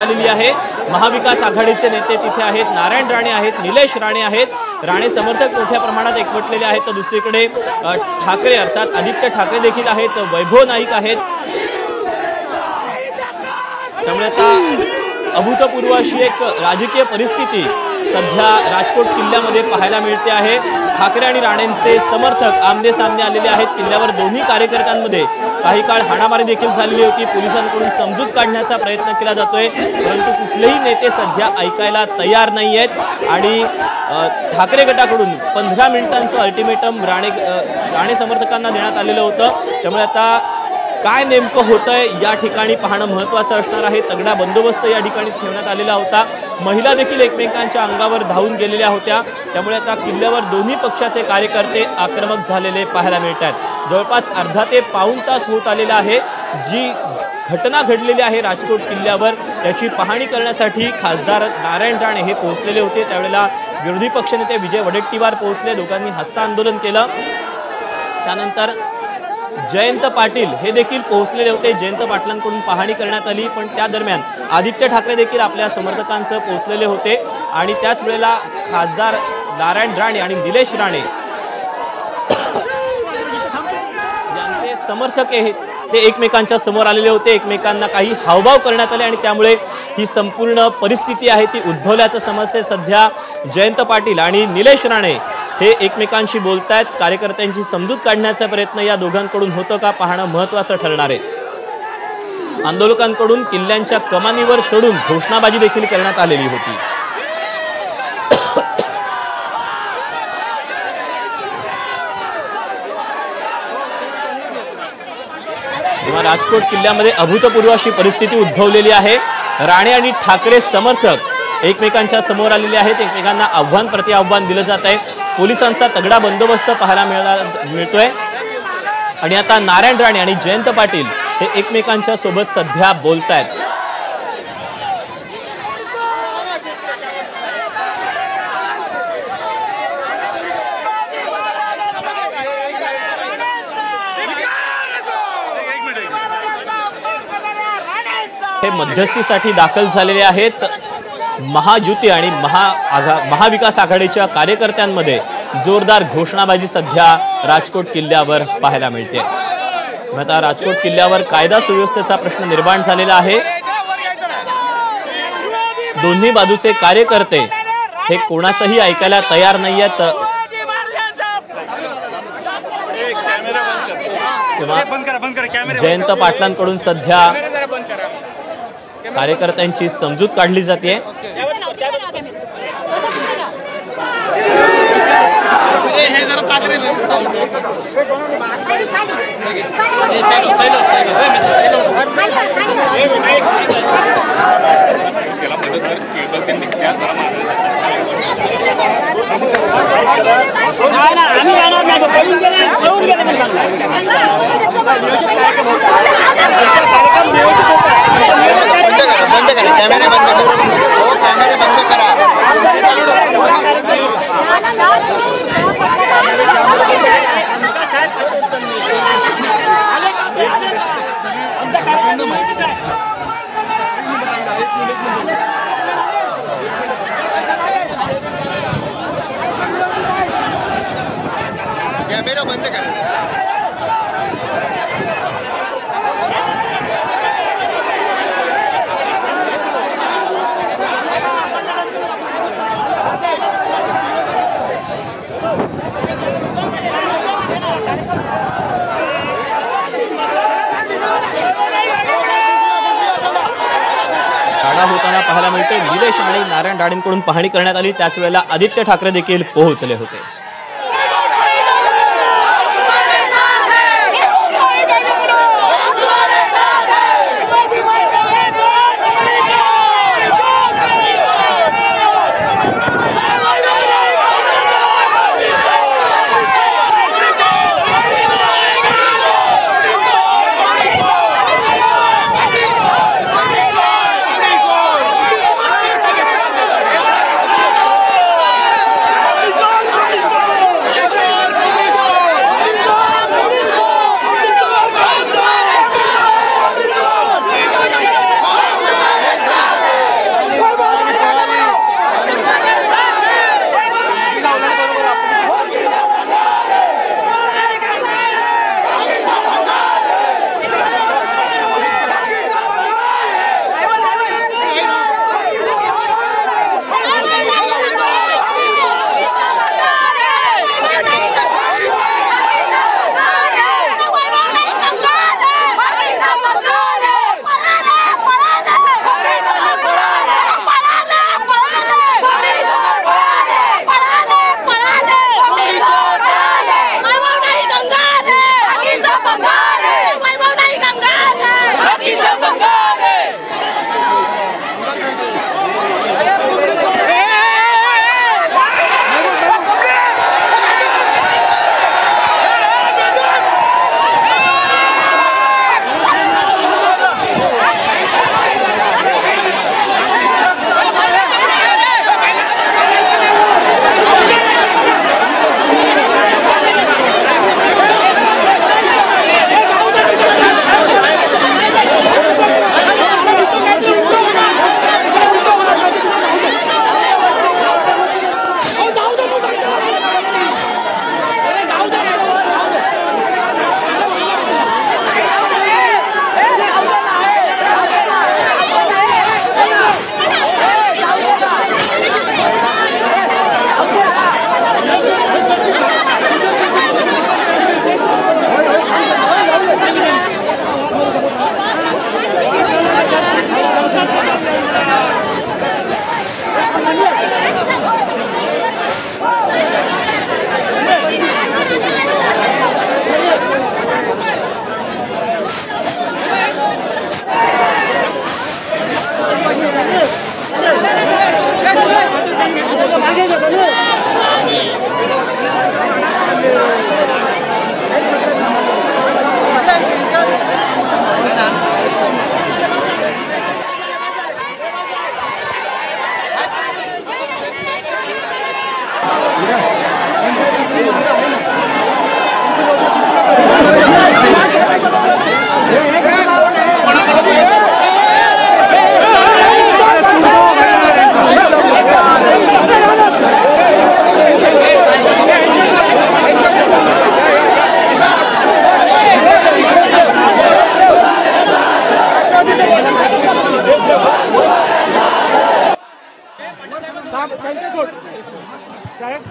आलेली आहे। महाविकास आघाडीचे नेते तिथे आहेत, नारायण राणे आहेत, निलेश राणे आहेत, राणे समर्थक मोठ्या प्रमाणात एकवटलेले आहेत। तर दुसरीकडे ठाकरे अर्थात आदित्य ठाकरे देखील आहेत, वैभव नाईक आहेत। त्यामुळे आता अभूतपूर्व अशी एक राजकीय परिस्थिती सध्या राजकोट किल्ल्यामध्ये पाहायला मिळते आहे। ठाकरे आणि राणेंचे समर्थक आमने सामने आलेले आहेत। किल्ल्यावर दोन्ही कार्यकर्त्यांमध्ये काही काळ हाणामारी देखील झालेली होती। पोलिसांकडून समजूत काढण्याचा प्रयत्न केला जातोय, परंतु कुठलेही नेते सध्या ऐकायला तयार नाहीयेत आणि ठाकरे गटाकडून 15 मिनिटांचं अल्टिमेटम राणे समर्थकांना देण्यात आलेलं होतं। त्यामुळे आता काय नेमकं होतंय या ठिकाणी पाहणं महत्त्वाचं असणार आहे। तगडा बंदोबस्त या ठिकाणी ठेवण्यात आलेला होता। महिला देखील एकमेकांच्या अंगावर धावून गेलेल्या होत्या। त्यामुळे आता किल्ल्यावर दोन्ही पक्षाचे कार्यकर्ते आक्रमक झालेले पाहायला मिळतात। जवळपास अर्धा ते पाऊण तास होत आलेला आहे। जी घटना घडलेली आहे राजकोट किल्ल्यावर त्याची पाहणी करण्यासाठी खासदार नारायण राणे हे पोहोचलेले होते। त्यावेळेला विरोधी पक्षनेते विजय वडेट्टीवार पोहोचले, दोघांनी हस्ता आंदोलन केलं। त्यानंतर जयंत पाटील हे देखील पोहोचलेले होते। जयंत पाटलांकडून पाहणी करण्यात आली, पण त्या दरम्यान आदित्य ठाकरे देखील आपल्या समर्थकांसह पोहोचलेले होते आणि त्याच वेळेला खासदार नारायण राणे आणि निलेश राणे यांचे समर्थक ते एकमेकांच्या समोर आलेले होते। एकमेकांना काही हावभाव करण्यात आले आणि त्यामुळे ही संपूर्ण परिस्थिती आहे ती उद्भवल्याचं समजते। सध्या जयंत पाटील आणि निलेश राणे हे एकमेकांशी बोलतायत। कार्यकर्त्यांची समजूत काढण्याचा प्रयत्न या दोघांकडून होतं का पाहणं महत्त्वाचं ठरणार आहे। आंदोलकांकडून किल्ल्यांच्या कमानीवर चढून घोषणाबाजी देखील करण्यात आलेली होती। तेव्हा राजकोट किल्ल्यामध्ये अभूतपूर्व अशी परिस्थिती उद्भवलेली आहे। राणे आणि ठाकरे समर्थक एकमेकांच्या समोर आलेले आहेत। एकमेकांना आव्हान प्रति आव्हान दिलं जात आहे। पोलिसांचा तगडा बंदोबस्त पाहायला मिळतोय आणि आता नारायण राणे आणि जयंत पाटील हे एकमेकांच्या सोबत सध्या बोलतायत। हे मध्यस्थीसाठी दाखल झालेले आहेत। महायुती आणि महाविकास आघाडीच्या कार्यकर्त्यांमध्ये जोरदार घोषणाबाजी सध्या राजकोट किल्ल्यावर पाहायला मिळते। आता राजकोट किल्ल्यावर कायदा सुव्यवस्थेचा प्रश्न निर्माण झालेला आहे। दोन्ही बाजूचे कार्यकर्ते हे कोणाचंही ऐकायला तयार नाहीयेत। जयंत पाटलांकडून सध्या कार्यकर्त्यांची समजूत काढली जाते। होताना पाहायला मिळते। निलेश आणि नारायण राणेंकडून पाहणी करण्यात आली, त्याच वेळेला आदित्य ठाकरे देखील पोहोचले होते। साहेब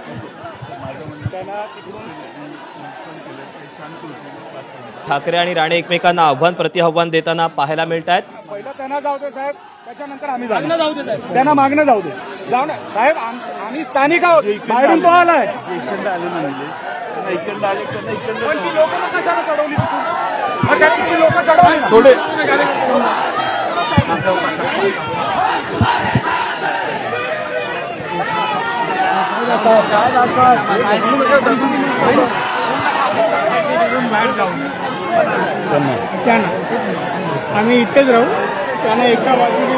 ठाकरे आणि राणे एकमेकांना आव्हान प्रतिआव्हान देताना पाहायला मिळत आहेत. पहिलं त्यांना जाऊ दे साहेब, त्याच्यानंतर आम्ही जाऊ दे. त्यांना मागणं जाऊ दे, जाऊ ना साहेब. आम्ही स्थानिक आहोत, बाहेरून तो आलाय. पण ती लोक कशाला चढवली तिथून? लोक चढवली थोडे. बाहेर जाऊन आम्ही इथेच राहू. त्यांना एका बाजूने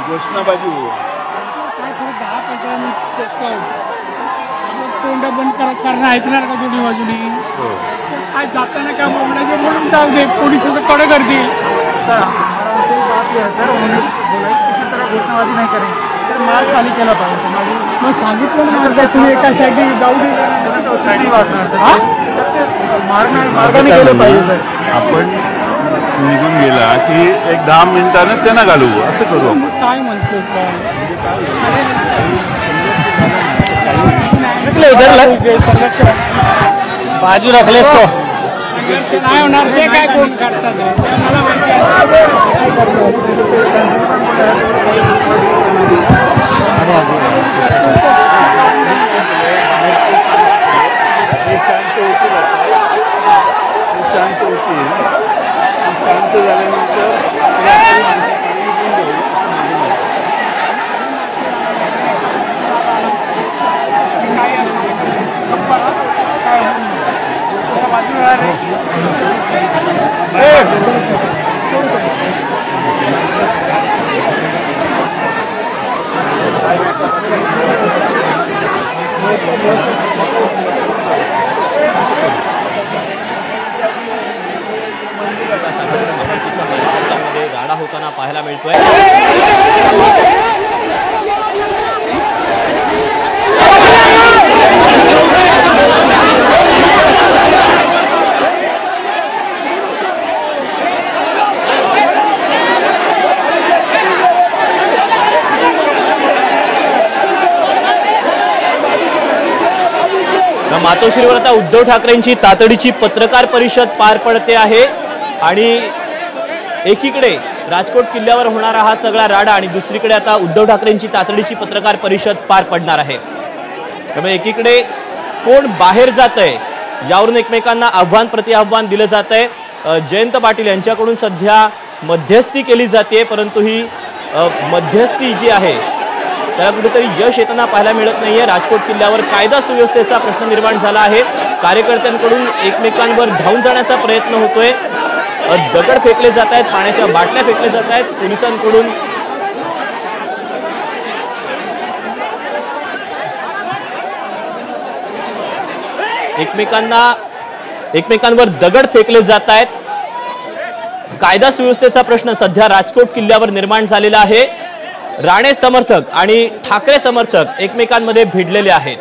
घोषणाबाजी होईल. 10 तोंड बंद करणं ऐकणार का दोन्ही बाजूनी? काय जाताना काय बोलायचे म्हणून जाऊ दे, पोलीस कडे करतील. घोषणाबाजी नाही करायची तर मार्ग खाली केला पाहिजे. मग सांगितलं ना तुम्ही एका साईडने जाऊ दे, मार्गाने केलं पाहिजे. सर आपण निघून गेला की एक 10 मिनिटानं त्यांना घालू, असं करू आपण. काय म्हणतो बाजू रखलेस तो नाही होणार. ते काय कोण करतात मला शांत होतील. शांत झाल्यानंतर राडा होताना पाहायला मिळतोय. मातोश्रीवर आता उद्धव ठाकरेंची तातडीची पत्रकार परिषद पार पडते आहे आणि एकीकडे राजकोट किल्ल्यावर होणारा हा सगळा राडा आणि दुसरीकडे आता उद्धव ठाकरेंची तातडीची पत्रकार परिषद पार पडणार आहे. त्यामुळे एकीकडे कोण बाहेर जातंय यावरून एकमेकांना आव्हान प्रतिआव्हान दिलं जातंय. जयंत पाटील यांच्याकडून सध्या मध्यस्थी केली जाते, परंतु ही मध्यस्थी जी आहे त्याला कुठेतरी यश येताना पाहायला मिळत नाहीये. राजकोट किल्ल्यावर कायदा सुव्यवस्थेचा प्रश्न निर्माण झाला आहे. कार्यकर्त्यांकडून एकमेकांवर धावून जाण्याचा प्रयत्न होतोय. दगड फेकले जात आहेत, पाण्याच्या बाटल्या फेकल्या जात आहेत पोलिसांकडून. एकमेकांवर दगड फेकले जात आहेत. कायदा सुव्यवस्थेचा प्रश्न सध्या राजकोट किल्ल्यावर निर्माण झालेला आहे. राणे समर्थक आणि ठाकरे समर्थक एकमेकांमध्ये भिडलेले आहेत.